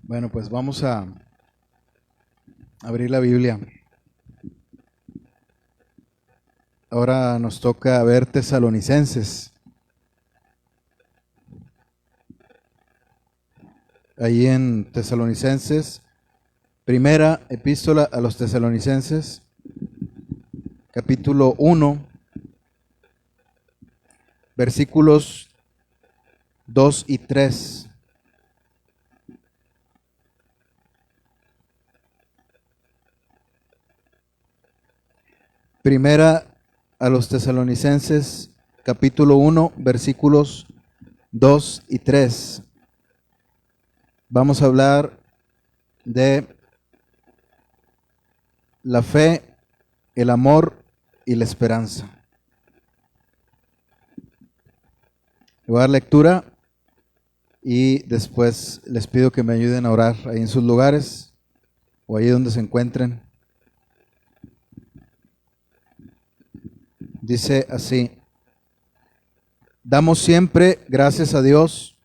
Bueno, pues vamos a abrir la Biblia. Ahora nos toca ver Tesalonicenses. Ahí en Tesalonicenses, primera epístola a los Tesalonicenses, capítulo 1, versículos 2 y 3. Primera a los Tesalonicenses, capítulo 1, versículos 2 y 3. Vamos a hablar de la fe, el amor y la esperanza. Voy a dar lectura y después les pido que me ayuden a orar ahí en sus lugares o ahí donde se encuentren. Dice así: damos siempre gracias a Dios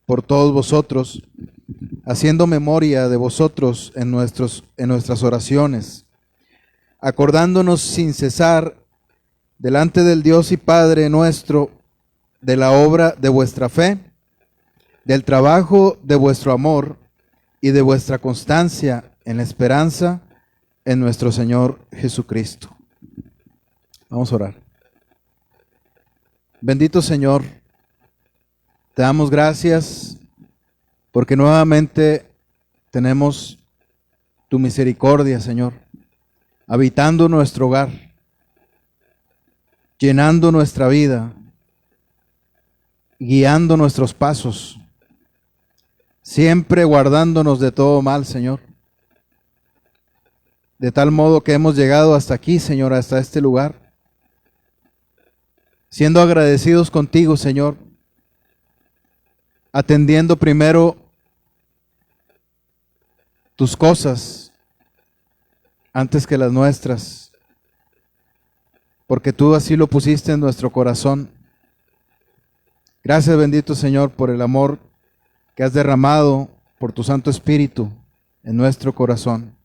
por todos vosotros, haciendo memoria de vosotros en nuestras oraciones, acordándonos sin cesar delante del Dios y Padre nuestro de la obra de vuestra fe, del trabajo de vuestro amor y de vuestra constancia en la esperanza en nuestro Señor Jesucristo. Vamos a orar. Bendito Señor, te damos gracias porque nuevamente tenemos tu misericordia, Señor, habitando nuestro hogar, llenando nuestra vida, guiando nuestros pasos, siempre guardándonos de todo mal, Señor. De tal modo que hemos llegado hasta aquí, Señor, hasta este lugar, siendo agradecidos contigo, Señor, atendiendo primero tus cosas antes que las nuestras, porque tú así lo pusiste en nuestro corazón. Gracias, bendito Señor, por el amor que has derramado por tu Santo Espíritu en nuestro corazón.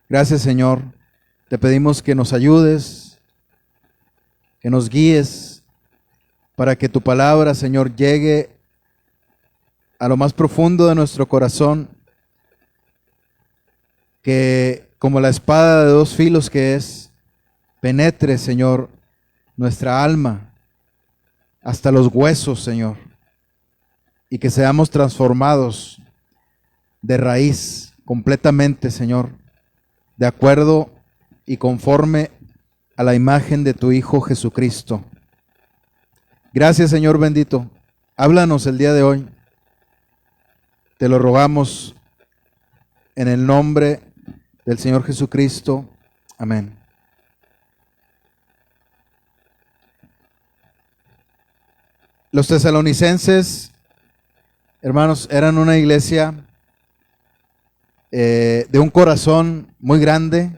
Gracias, Señor. Te pedimos que nos ayudes, que nos guíes para que tu palabra, Señor, llegue a lo más profundo de nuestro corazón, que como la espada de dos filos que es, penetre, Señor, nuestra alma hasta los huesos, Señor, y que seamos transformados de raíz completamente, Señor, de acuerdo y conforme a la imagen de tu Hijo Jesucristo. Gracias, Señor bendito. Háblanos el día de hoy. Te lo rogamos en el nombre del Señor Jesucristo. Amén. Los tesalonicenses, hermanos, eran una iglesia de un corazón muy grande,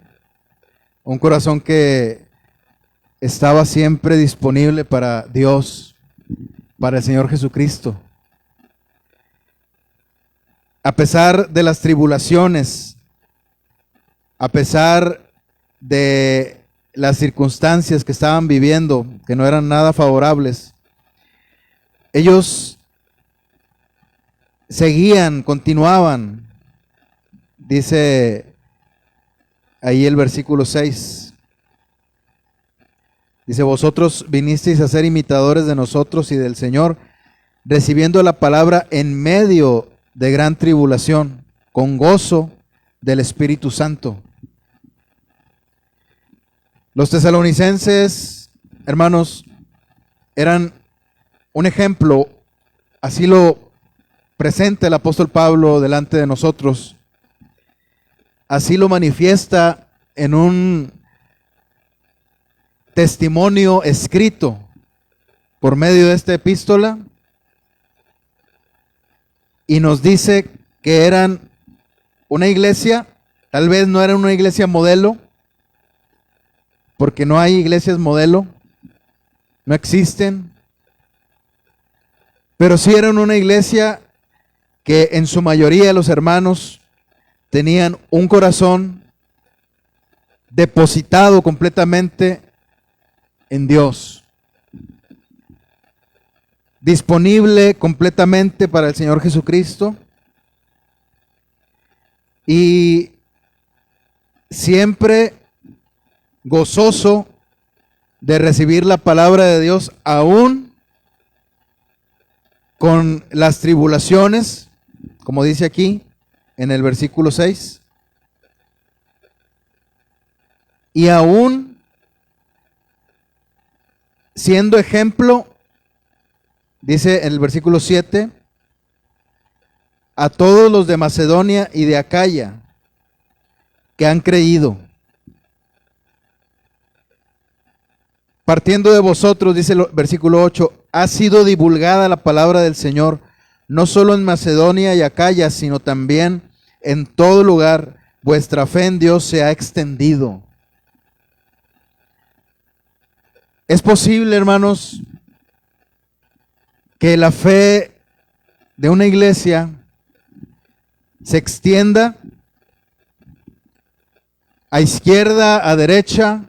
un corazón que estaba siempre disponible para Dios, para el Señor Jesucristo. A pesar de las tribulaciones, a pesar de las circunstancias que estaban viviendo, que no eran nada favorables, ellos seguían, continuaban. Dice ahí el versículo 6. Dice: vosotros vinisteis a ser imitadores de nosotros y del Señor, recibiendo la palabra en medio de gran tribulación, con gozo del Espíritu Santo. Los tesalonicenses, hermanos, eran un ejemplo, así lo presenta el apóstol Pablo delante de nosotros, así lo manifiesta en un testimonio escrito por medio de esta epístola, y nos dice que eran una iglesia, tal vez no era una iglesia modelo, porque no hay iglesias modelo, no existen, pero sí eran una iglesia que en su mayoría los hermanos tenían un corazón depositado completamente en Dios, disponible completamente para el Señor Jesucristo y siempre gozoso de recibir la palabra de Dios, aún con las tribulaciones, como dice aquí en el versículo 6, y aún siendo ejemplo, dice en el versículo 7, a todos los de Macedonia y de Acaya que han creído. Partiendo de vosotros, dice el versículo 8, ha sido divulgada la palabra del Señor, no solo en Macedonia y Acaya, sino también en todo lugar. Vuestra fe en Dios se ha extendido. Es posible, hermanos, que la fe de una iglesia se extienda a izquierda, a derecha,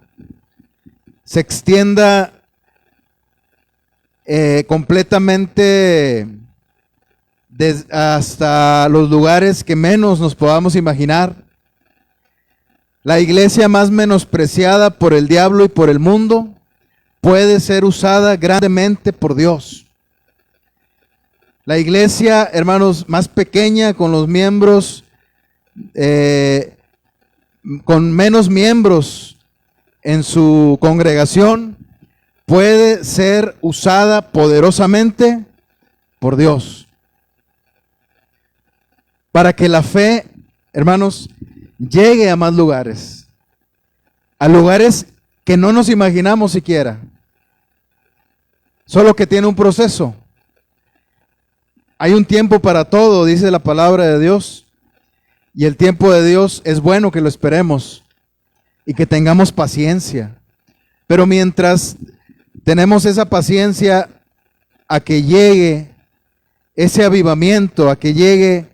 se extienda completamente hasta los lugares que menos nos podamos imaginar. La iglesia más menospreciada por el diablo y por el mundo puede ser usada grandemente por Dios. La iglesia, hermanos, más pequeña, con los miembros, con menos miembros en su congregación, puede ser usada poderosamente por Dios. Para que la fe, hermanos, llegue a más lugares. A lugares que no nos imaginamos siquiera. Solo que tiene un proceso. Hay un tiempo para todo, dice la palabra de Dios. Y el tiempo de Dios es bueno que lo esperemos y que tengamos paciencia. Pero mientras tenemos esa paciencia a que llegue ese avivamiento, a que llegue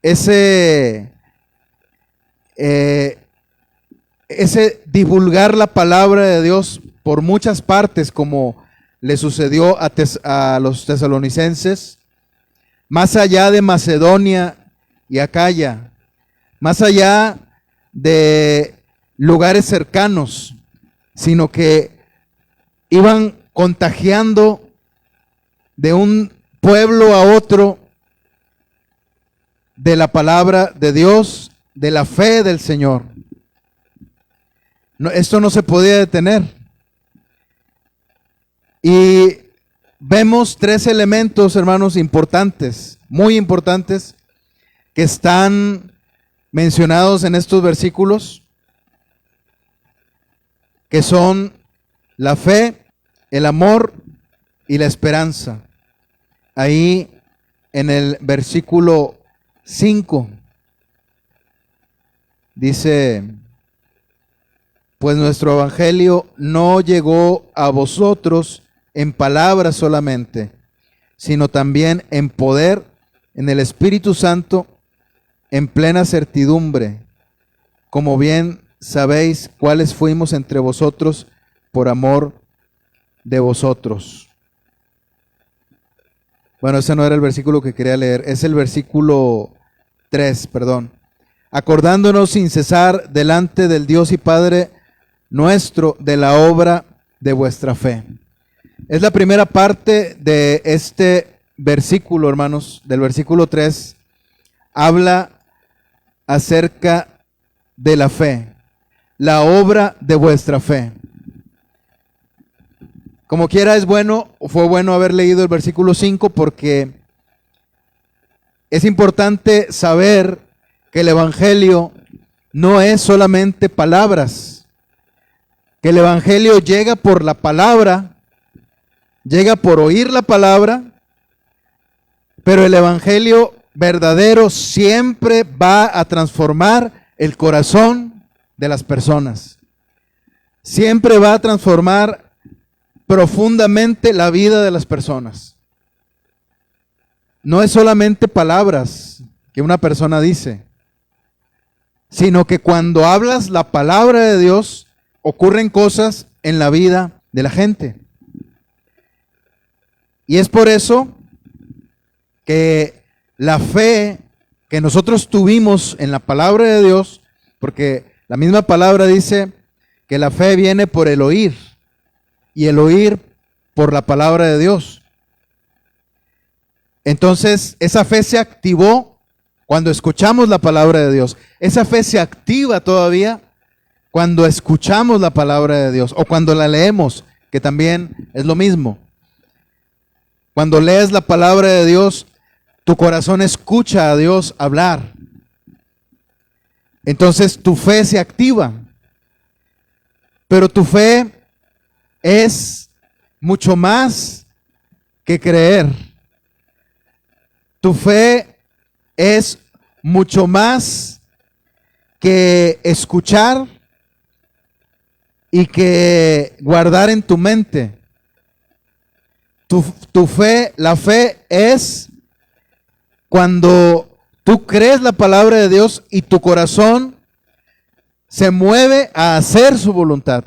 ese divulgar la palabra de Dios por muchas partes, como le sucedió a los tesalonicenses, más allá de Macedonia y Acaya, más allá de lugares cercanos, sino que iban contagiando de un pueblo a otro de la palabra de Dios, de la fe del Señor. No, esto no se podía detener. Y vemos tres elementos, hermanos, importantes, muy importantes, que están mencionados en estos versículos, que son la fe, el amor y la esperanza. Ahí en el versículo 5 dice: pues nuestro evangelio no llegó a vosotros en palabras solamente, sino también en poder, en el Espíritu Santo, en plena certidumbre, como bien sabéis cuáles fuimos entre vosotros por amor de vosotros. Bueno, ese no era el versículo que quería leer, es el versículo 3, perdón. Acordándonos sin cesar delante del Dios y Padre nuestro de la obra de vuestra fe. Es la primera parte de este versículo, hermanos, del versículo 3. Habla acerca de la fe, la obra de vuestra fe. Como quiera, es bueno, fue bueno haber leído el versículo 5, porque es importante saber que el evangelio no es solamente palabras, que el evangelio llega por la palabra, llega por oír la palabra, pero el evangelio verdadero siempre va a transformar el corazón de las personas. Siempre va a transformar profundamente la vida de las personas. no es solamente palabras que una persona dice, sino que cuando hablas la palabra de Dios, ocurren cosas en la vida de la gente. Y es por eso que la fe que nosotros tuvimos en la palabra de Dios, porque la misma palabra dice que la fe viene por el oír, y el oír por la palabra de Dios. Entonces, esa fe se activó cuando escuchamos la palabra de Dios. Esa fe se activa todavía cuando escuchamos la palabra de Dios o cuando la leemos, que también es lo mismo. Cuando lees la palabra de Dios, tu corazón escucha a Dios hablar. Entonces tu fe se activa. Pero tu fe es mucho más que creer. Tu fe es mucho más que escuchar y que guardar en tu mente. Tu fe, la fe es cuando tú crees la palabra de Dios y tu corazón se mueve a hacer su voluntad.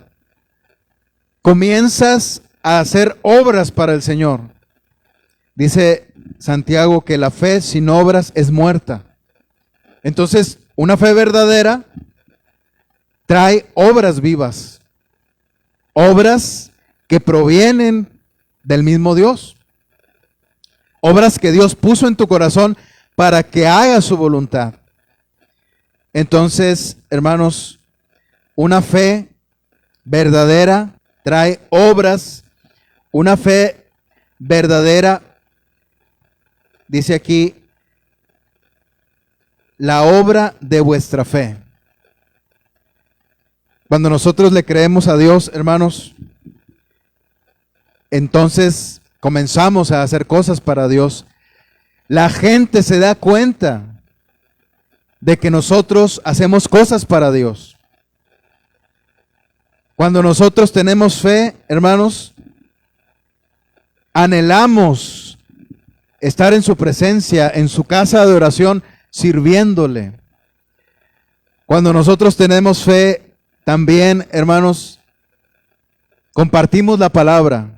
Comienzas a hacer obras para el Señor. Dice Santiago que la fe sin obras es muerta. Entonces, una fe verdadera trae obras vivas. Obras que provienen del mismo Dios. Obras que Dios puso en tu corazón para que hagas su voluntad. Entonces, hermanos, una fe verdadera trae obras. Una fe verdadera, dice aquí, la obra de vuestra fe. Cuando nosotros le creemos a Dios, hermanos, entonces comenzamos a hacer cosas para Dios. La gente se da cuenta de que nosotros hacemos cosas para Dios. Cuando nosotros tenemos fe, hermanos, anhelamos estar en su presencia, en su casa de oración, sirviéndole. Cuando nosotros tenemos fe, también, hermanos, compartimos la palabra.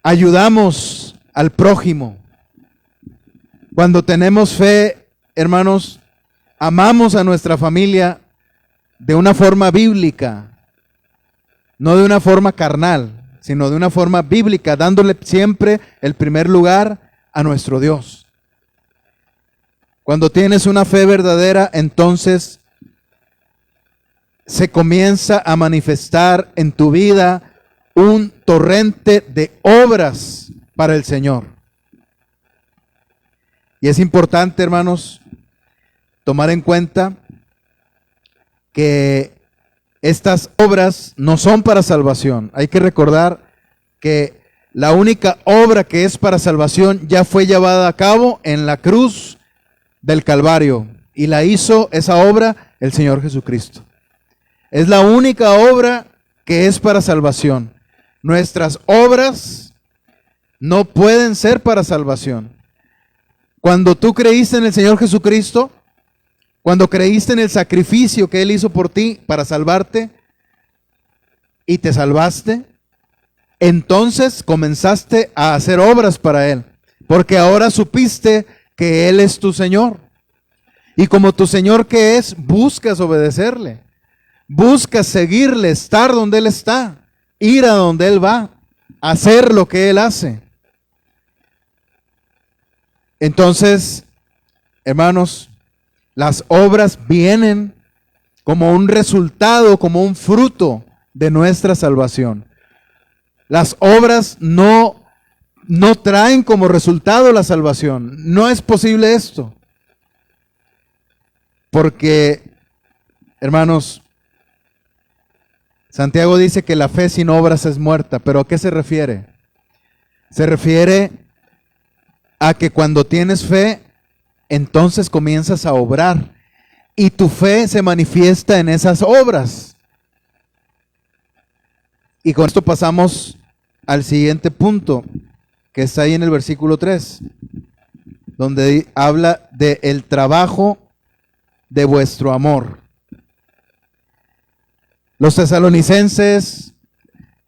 Ayudamos al prójimo. Cuando tenemos fe, hermanos, amamos a nuestra familia de una forma bíblica, no de una forma carnal, sino de una forma bíblica, dándole siempre el primer lugar a nuestro Dios. Cuando tienes una fe verdadera, entonces se comienza a manifestar en tu vida un torrente de obras para el Señor. Y es importante, hermanos, tomar en cuenta que estas obras no son para salvación. Hay que recordar que la única obra que es para salvación ya fue llevada a cabo en la cruz del Calvario. Y la hizo esa obra el Señor Jesucristo. Es la única obra que es para salvación. Nuestras obras no pueden ser para salvación. Cuando tú creíste en el Señor Jesucristo, cuando creíste en el sacrificio que Él hizo por ti para salvarte y te salvaste, entonces comenzaste a hacer obras para Él, porque ahora supiste que Él es tu Señor. Y como tu Señor que es, buscas obedecerle, buscas seguirle, estar donde Él está, ir a donde Él va, hacer lo que Él hace. Entonces, hermanos, las obras vienen como un resultado, como un fruto de nuestra salvación. Las obras no traen como resultado la salvación. No es posible esto. Porque, hermanos, Santiago dice que la fe sin obras es muerta. ¿Pero a qué se refiere? Se refiere a que cuando tienes fe, entonces comienzas a obrar. Y tu fe se manifiesta en esas obras. Y con esto pasamos al siguiente punto, que está ahí en el versículo 3, donde habla de el trabajo de vuestro amor. Los tesalonicenses,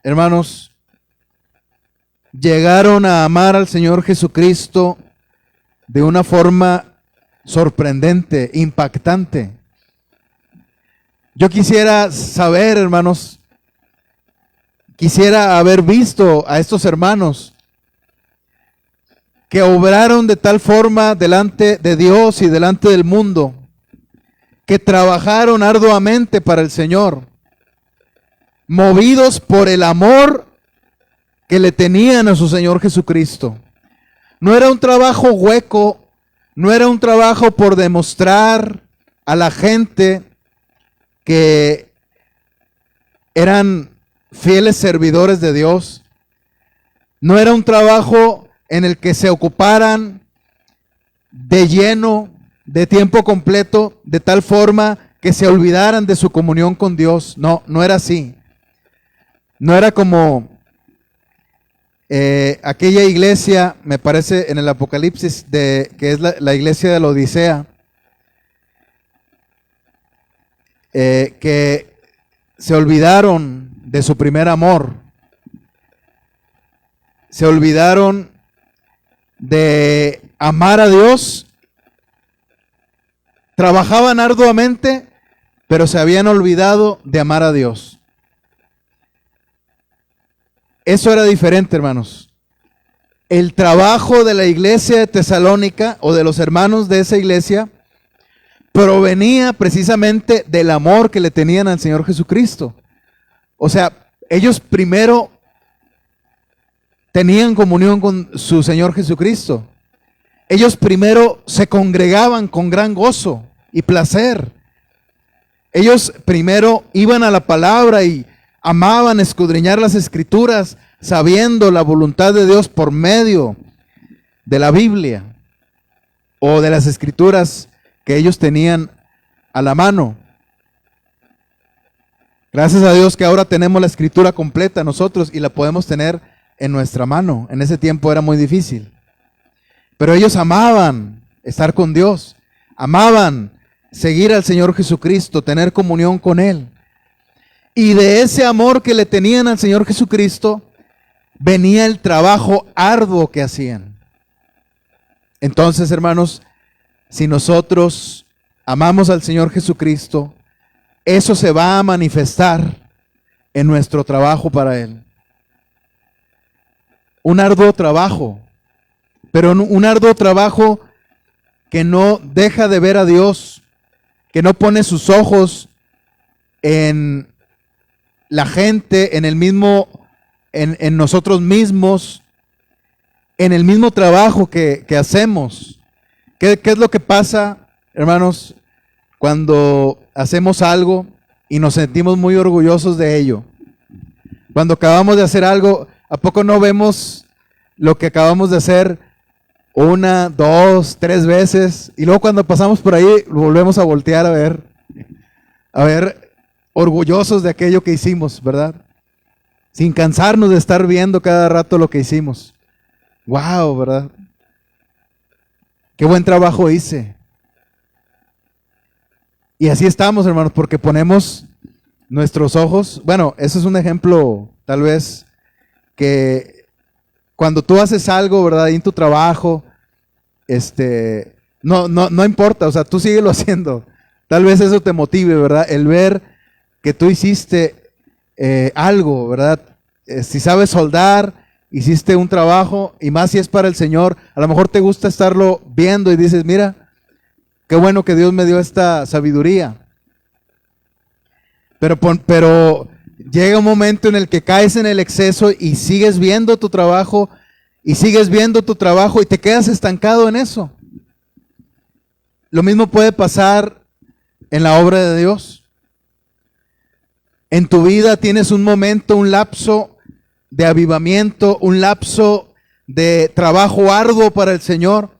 hermanos, llegaron a amar al Señor Jesucristo de una forma sorprendente, impactante. Yo quisiera saber, hermanos, quisiera haber visto a estos hermanos que obraron de tal forma delante de Dios y delante del mundo, que trabajaron arduamente para el Señor, movidos por el amor que le tenían a su Señor Jesucristo. No era un trabajo hueco, no era un trabajo por demostrar a la gente que eran fieles servidores de Dios. No era un trabajo en el que se ocuparan de lleno, de tiempo completo, de tal forma que se olvidaran de su comunión con Dios. No, no era así. No era como aquella iglesia, me parece en el Apocalipsis, que es la iglesia de la Odisea, que se olvidaron de su primer amor, se olvidaron de amar a Dios, trabajaban arduamente, pero se habían olvidado de amar a Dios. Eso era diferente, hermanos. El trabajo de la iglesia de Tesalónica o de los hermanos de esa iglesia provenía precisamente del amor que le tenían al Señor Jesucristo. O sea, ellos primero tenían comunión con su Señor Jesucristo. Ellos primero se congregaban con gran gozo y placer. Ellos primero iban a la palabra y amaban escudriñar las Escrituras, sabiendo la voluntad de Dios por medio de la Biblia o de las Escrituras que ellos tenían a la mano. Gracias a Dios que ahora tenemos la Escritura completa nosotros y la podemos tener en nuestra mano. En ese tiempo era muy difícil. Pero ellos amaban estar con Dios, amaban seguir al Señor Jesucristo, tener comunión con Él. Y de ese amor que le tenían al Señor Jesucristo, venía el trabajo arduo que hacían. Entonces, hermanos, si nosotros amamos al Señor Jesucristo, eso se va a manifestar en nuestro trabajo para Él. Un arduo trabajo, pero un arduo trabajo que no deja de ver a Dios, que no pone sus ojos en la gente, en nosotros mismos, en el mismo trabajo que hacemos. ¿Qué es lo que pasa, hermanos, cuando hacemos algo y nos sentimos muy orgullosos de ello? Cuando acabamos de hacer algo, ¿a poco no vemos lo que acabamos de hacer 1, 2, 3 veces? Y luego cuando pasamos por ahí, volvemos a voltear a ver, orgullosos de aquello que hicimos, ¿verdad? Sin cansarnos de estar viendo cada rato lo que hicimos. ¡Wow!, ¿verdad? ¡Qué buen trabajo hice! Y así estamos, hermanos, porque ponemos nuestros ojos. Bueno, eso es un ejemplo, tal vez, que cuando tú haces algo, ¿verdad?, en tu trabajo, no importa, o sea, tú síguelo haciendo. Tal vez eso te motive, ¿verdad? El ver que tú hiciste algo, ¿verdad? Si sabes soldar, hiciste un trabajo, y más si es para el Señor, a lo mejor te gusta estarlo viendo y dices, mira, qué bueno que Dios me dio esta sabiduría. Pero llega un momento en el que caes en el exceso y sigues viendo tu trabajo, y te quedas estancado en eso. Lo mismo puede pasar en la obra de Dios. En tu vida tienes un momento, un lapso de avivamiento, un lapso de trabajo arduo para el Señor,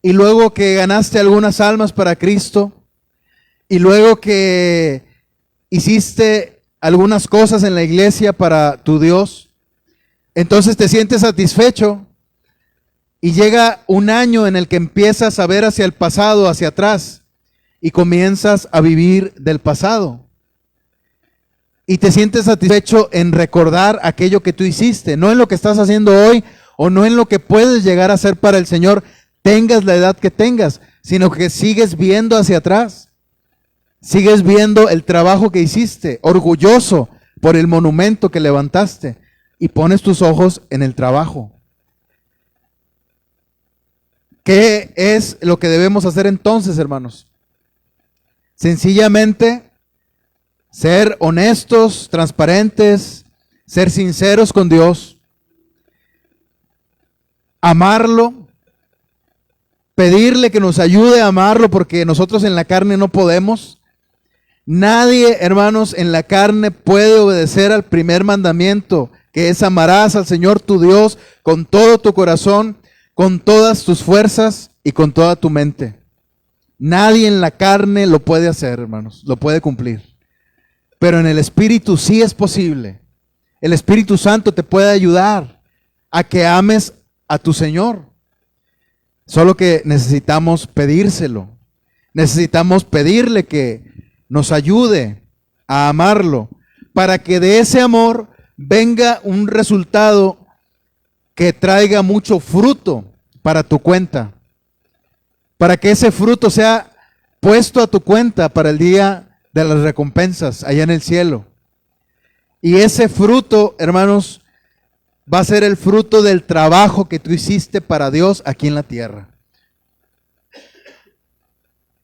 y luego que ganaste algunas almas para Cristo, y luego que hiciste algunas cosas en la iglesia para tu Dios, entonces te sientes satisfecho Y llega un año en el que empiezas a ver hacia el pasado, hacia atrás, y comienzas a vivir del pasado. Y te sientes satisfecho en recordar aquello que tú hiciste, no en lo que estás haciendo hoy o no en lo que puedes llegar a hacer para el Señor, tengas la edad que tengas, sino que sigues viendo hacia atrás. Sigues viendo el trabajo que hiciste, orgulloso por el monumento que levantaste, y pones tus ojos en el trabajo. ¿Qué es lo que debemos hacer entonces, hermanos? Sencillamente ser honestos, transparentes, ser sinceros con Dios, amarlo, pedirle que nos ayude a amarlo porque nosotros en la carne no podemos. Nadie, hermanos, en la carne puede obedecer al primer mandamiento, que es amarás al Señor tu Dios con todo tu corazón, con todas tus fuerzas y con toda tu mente. Nadie en la carne lo puede hacer, hermanos, lo puede cumplir. Pero en el Espíritu sí es posible. El Espíritu Santo te puede ayudar a que ames a tu Señor. Solo que necesitamos pedírselo. Necesitamos pedirle que nos ayude a amarlo, para que de ese amor venga un resultado que traiga mucho fruto para tu cuenta, para que ese fruto sea puesto a tu cuenta para el día de las recompensas allá en el cielo. Y ese fruto, hermanos, va a ser el fruto del trabajo que tú hiciste para Dios aquí en la tierra.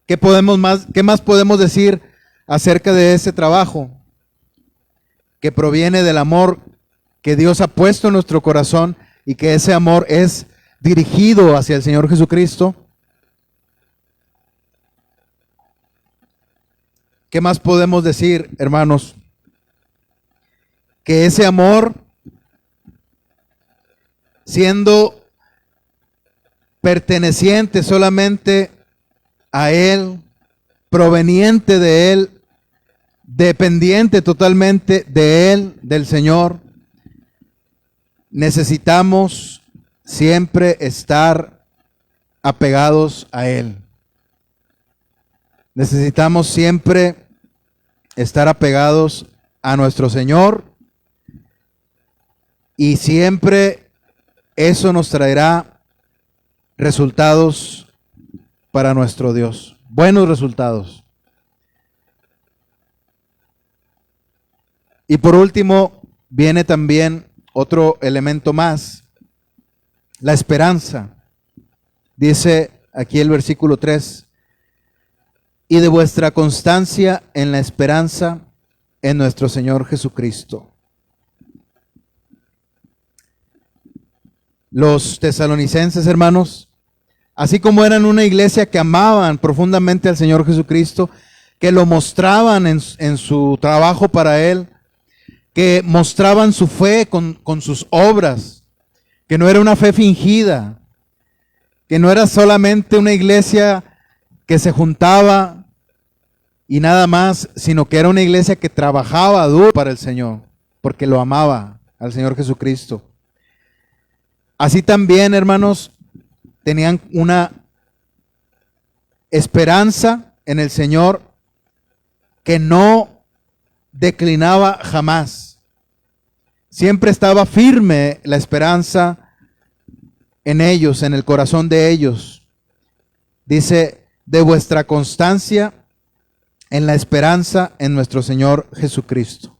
¿Qué más podemos decir acerca de ese trabajo que proviene del amor que Dios ha puesto en nuestro corazón y que ese amor es dirigido hacia el Señor Jesucristo? ¿Qué más podemos decir, hermanos? Que ese amor, siendo perteneciente solamente a Él, proveniente de Él, dependiente totalmente de Él, del Señor, necesitamos siempre estar apegados a Él. Necesitamos siempre estar apegados a nuestro Señor, y siempre eso nos traerá resultados para nuestro Dios, buenos resultados. Y por último, viene también otro elemento más, la esperanza. Dice aquí el versículo 3, y de vuestra constancia en la esperanza en nuestro Señor Jesucristo. Los tesalonicenses, hermanos, así como eran una iglesia que amaban profundamente al Señor Jesucristo, que lo mostraban en su trabajo para Él, que mostraban su fe con sus obras, que no era una fe fingida, que no era solamente una iglesia que se juntaba y nada más, sino que era una iglesia que trabajaba duro para el Señor, porque lo amaba al Señor Jesucristo. Así también, hermanos, tenían una esperanza en el Señor que no declinaba jamás. Siempre estaba firme la esperanza en ellos, en el corazón de ellos. Dice, de vuestra constancia en la esperanza en nuestro Señor Jesucristo.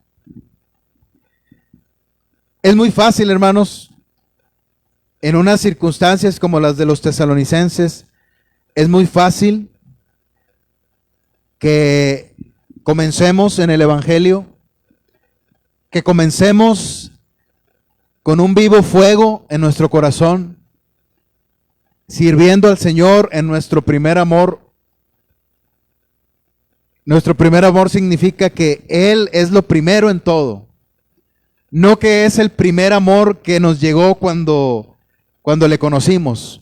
Es muy fácil, hermanos, en unas circunstancias como las de los tesalonicenses, es muy fácil que comencemos en el Evangelio, que comencemos con un vivo fuego en nuestro corazón, sirviendo al Señor en nuestro primer amor. Nuestro primer amor significa que Él es lo primero en todo. No que es el primer amor que nos llegó cuando le conocimos.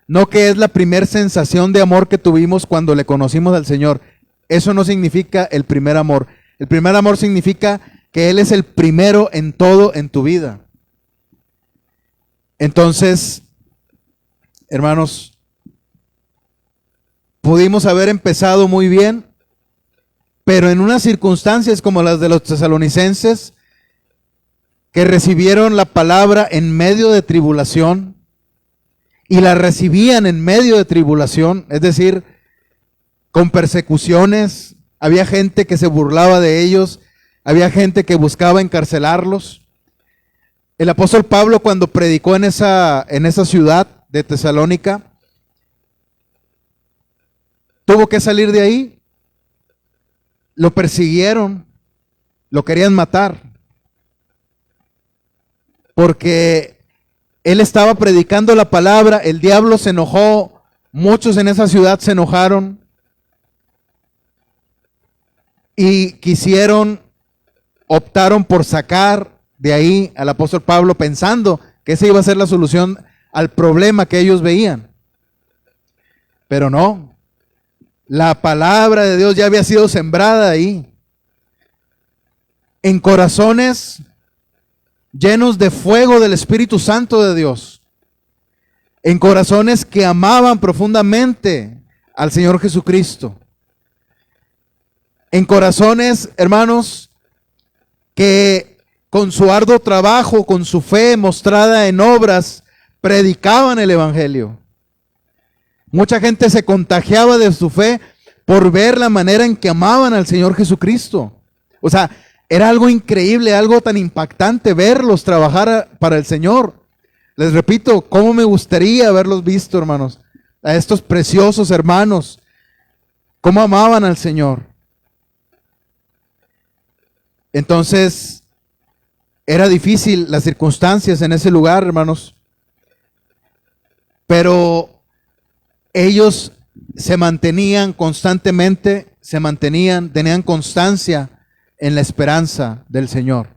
No que es la primera sensación de amor que tuvimos cuando le conocimos al Señor. Eso no significa el primer amor. El primer amor significa que Él es el primero en todo en tu vida. Entonces, hermanos, pudimos haber empezado muy bien, pero en unas circunstancias como las de los tesalonicenses, que recibieron la palabra en medio de tribulación, y la recibían en medio de tribulación, es decir, con persecuciones, había gente que se burlaba de ellos, había gente que buscaba encarcelarlos. El apóstol Pablo, cuando predicó en esa ciudad de Tesalónica, tuvo que salir de ahí. Lo persiguieron, lo querían matar, porque él estaba predicando la palabra, el diablo se enojó, muchos en esa ciudad se enojaron y optaron por sacar de ahí al apóstol Pablo, pensando que esa iba a ser la solución al problema que ellos veían. Pero no, la palabra de Dios ya había sido sembrada ahí, en corazones llenos de fuego del Espíritu Santo de Dios, en corazones que amaban profundamente al Señor Jesucristo, en corazones, hermanos, que con su arduo trabajo, con su fe mostrada en obras, predicaban el Evangelio. Mucha gente se contagiaba de su fe por ver la manera en que amaban al Señor Jesucristo. O sea, era algo increíble, algo tan impactante verlos trabajar para el Señor. Les repito, cómo me gustaría haberlos visto, hermanos, a estos preciosos hermanos, cómo amaban al Señor. Entonces, era difícil las circunstancias en ese lugar, hermanos, pero ellos se mantenían constantemente, tenían constancia en la esperanza del Señor.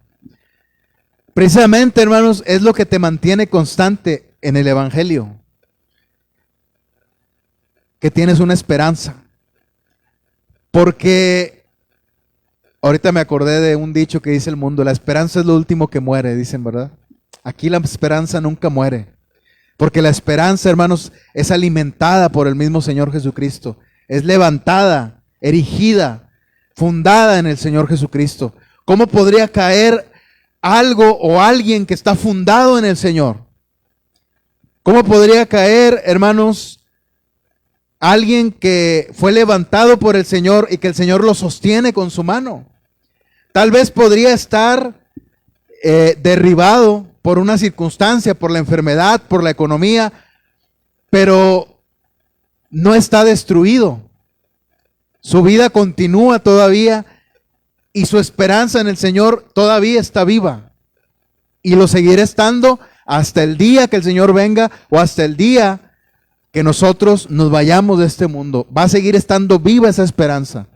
Precisamente, hermanos, es lo que te mantiene constante en el Evangelio, que tienes una esperanza. Porque ahorita me acordé de un dicho que dice el mundo: la esperanza es lo último que muere, dicen, ¿verdad? Aquí la esperanza nunca muere, porque la esperanza, hermanos, es alimentada por el mismo Señor Jesucristo, es levantada, erigida, fundada en el Señor Jesucristo. ¿Cómo podría caer algo o alguien que está fundado en el Señor? ¿Cómo podría caer, hermanos, alguien que fue levantado por el Señor y que el Señor lo sostiene con su mano? Tal vez podría estar derribado por una circunstancia, por la enfermedad, por la economía, pero no está destruido. Su vida continúa todavía y su esperanza en el Señor todavía está viva. Y lo seguirá estando hasta el día que el Señor venga o hasta el día que nosotros nos vayamos de este mundo. Va a seguir estando viva esa esperanza.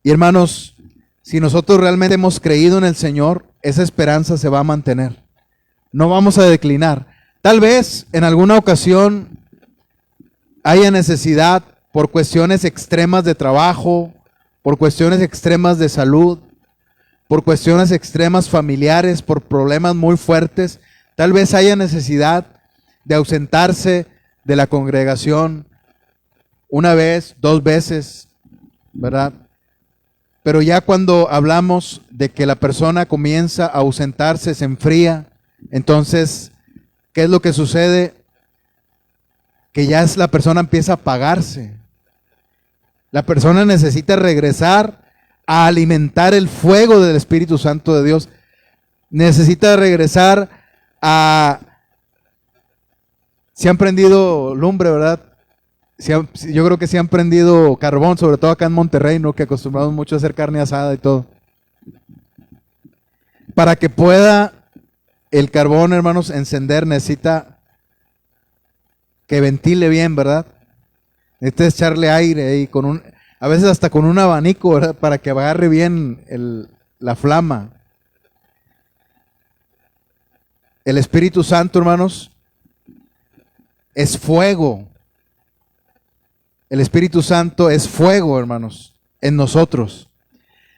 Y hermanos, si nosotros realmente hemos creído en el Señor, esa esperanza se va a mantener. No vamos a declinar. Tal vez en alguna ocasión haya necesidad por cuestiones extremas de trabajo, por cuestiones extremas de salud, por cuestiones extremas familiares, por problemas muy fuertes. Tal vez haya necesidad de ausentarse de la congregación una vez, 2 veces, ¿verdad? Pero ya cuando hablamos de que la persona comienza a ausentarse, se enfría, entonces, ¿qué es lo que sucede? Que ya la persona empieza a apagarse. La persona necesita regresar a alimentar el fuego del Espíritu Santo de Dios. Necesita regresar a... Si han prendido lumbre, ¿verdad? Yo creo que sí han prendido carbón, sobre todo acá en Monterrey, ¿no? Que acostumbramos mucho a hacer carne asada y todo. Para que pueda el carbón, hermanos, encender, necesita que ventile bien, ¿verdad? Necesita echarle aire ahí, a veces hasta con un abanico, ¿verdad? Para que agarre bien la flama. El Espíritu Santo, hermanos, es fuego. El Espíritu Santo es fuego, hermanos, en nosotros.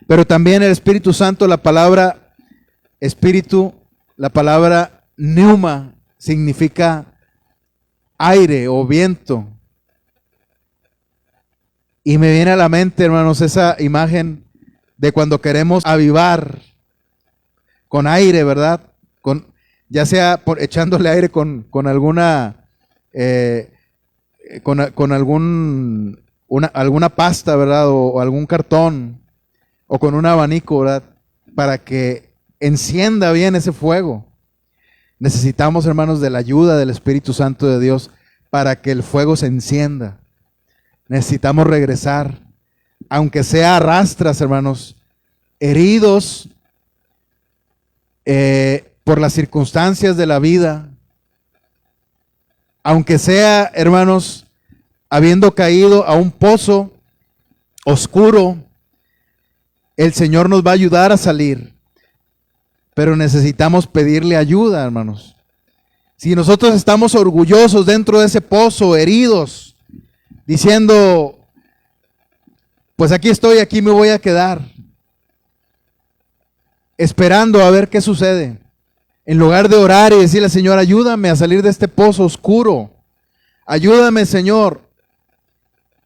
Pero también el Espíritu Santo, la palabra espíritu, la palabra pneuma, significa aire o viento. Y me viene a la mente, hermanos, esa imagen de cuando queremos avivar con aire, ¿verdad? Ya sea echándole aire con alguna, con alguna pasta, ¿verdad? O algún cartón, o con un abanico, ¿verdad? Para que encienda bien ese fuego. Necesitamos, hermanos, de la ayuda del Espíritu Santo de Dios para que el fuego se encienda. Necesitamos regresar, aunque sea a rastras, hermanos, heridos por las circunstancias de la vida, aunque sea, hermanos, habiendo caído a un pozo oscuro, el Señor nos va a ayudar a salir, pero necesitamos pedirle ayuda, hermanos. Si nosotros estamos orgullosos dentro de ese pozo, heridos, diciendo, pues aquí estoy, aquí me voy a quedar, esperando a ver qué sucede, en lugar de orar y decirle, Señor, ayúdame a salir de este pozo oscuro, ayúdame, Señor.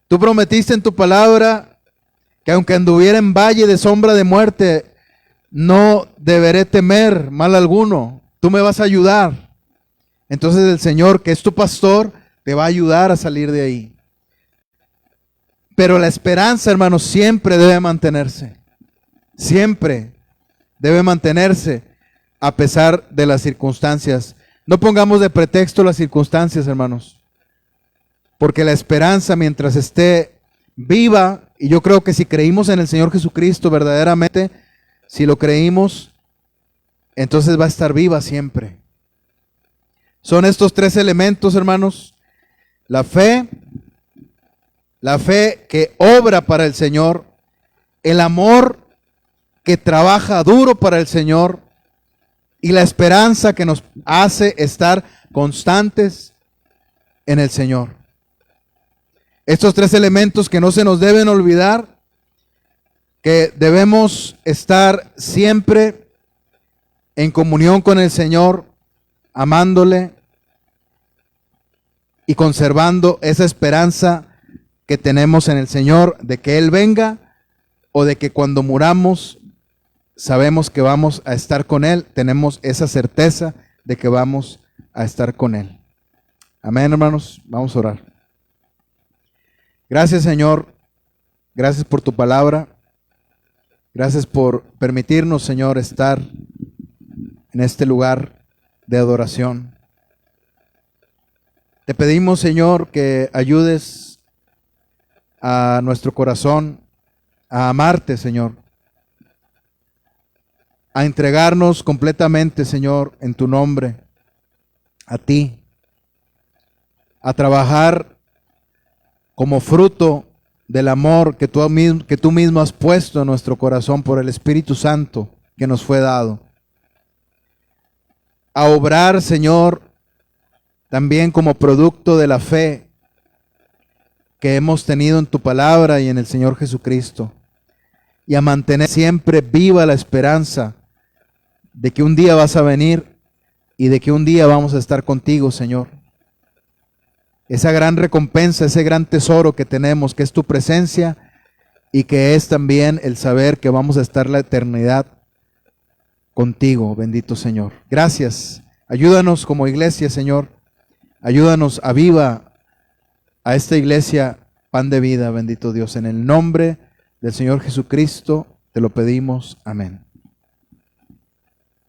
Tú prometiste en tu palabra que aunque anduviera en valle de sombra de muerte, no deberé temer mal alguno, tú me vas a ayudar. Entonces el Señor, que es tu pastor, te va a ayudar a salir de ahí. Pero la esperanza, hermanos, siempre debe mantenerse. Siempre debe mantenerse a pesar de las circunstancias. No pongamos de pretexto las circunstancias, hermanos. Porque la esperanza, mientras esté viva, y yo creo que si creímos en el Señor Jesucristo verdaderamente, si lo creímos, entonces va a estar viva siempre. Son estos tres elementos, hermanos. La fe que obra para el Señor, el amor que trabaja duro para el Señor y la esperanza que nos hace estar constantes en el Señor. Estos tres elementos que no se nos deben olvidar, que debemos estar siempre en comunión con el Señor, amándole y conservando esa esperanza que tenemos en el Señor de que Él venga o de que cuando muramos sabemos que vamos a estar con Él, tenemos esa certeza de que vamos a estar con Él. Amén, hermanos, vamos a orar. Gracias, Señor, gracias por tu palabra, gracias por permitirnos, Señor, estar en este lugar de adoración. Te pedimos, Señor, que ayudes a nuestro corazón a amarte, Señor, a entregarnos completamente, Señor, en tu nombre, a ti, a trabajar como fruto del amor que tú mismo has puesto en nuestro corazón por el Espíritu Santo que nos fue dado. A obrar, Señor, también como producto de la fe que hemos tenido en tu palabra y en el Señor Jesucristo. Y a mantener siempre viva la esperanza de que un día vas a venir y de que un día vamos a estar contigo, Señor. Esa gran recompensa, ese gran tesoro que tenemos, que es tu presencia y que es también el saber que vamos a estar la eternidad contigo, bendito Señor. Gracias. Ayúdanos como iglesia, Señor. Ayúdanos, aviva a esta iglesia pan de vida, bendito Dios. En el nombre del Señor Jesucristo te lo pedimos. Amén.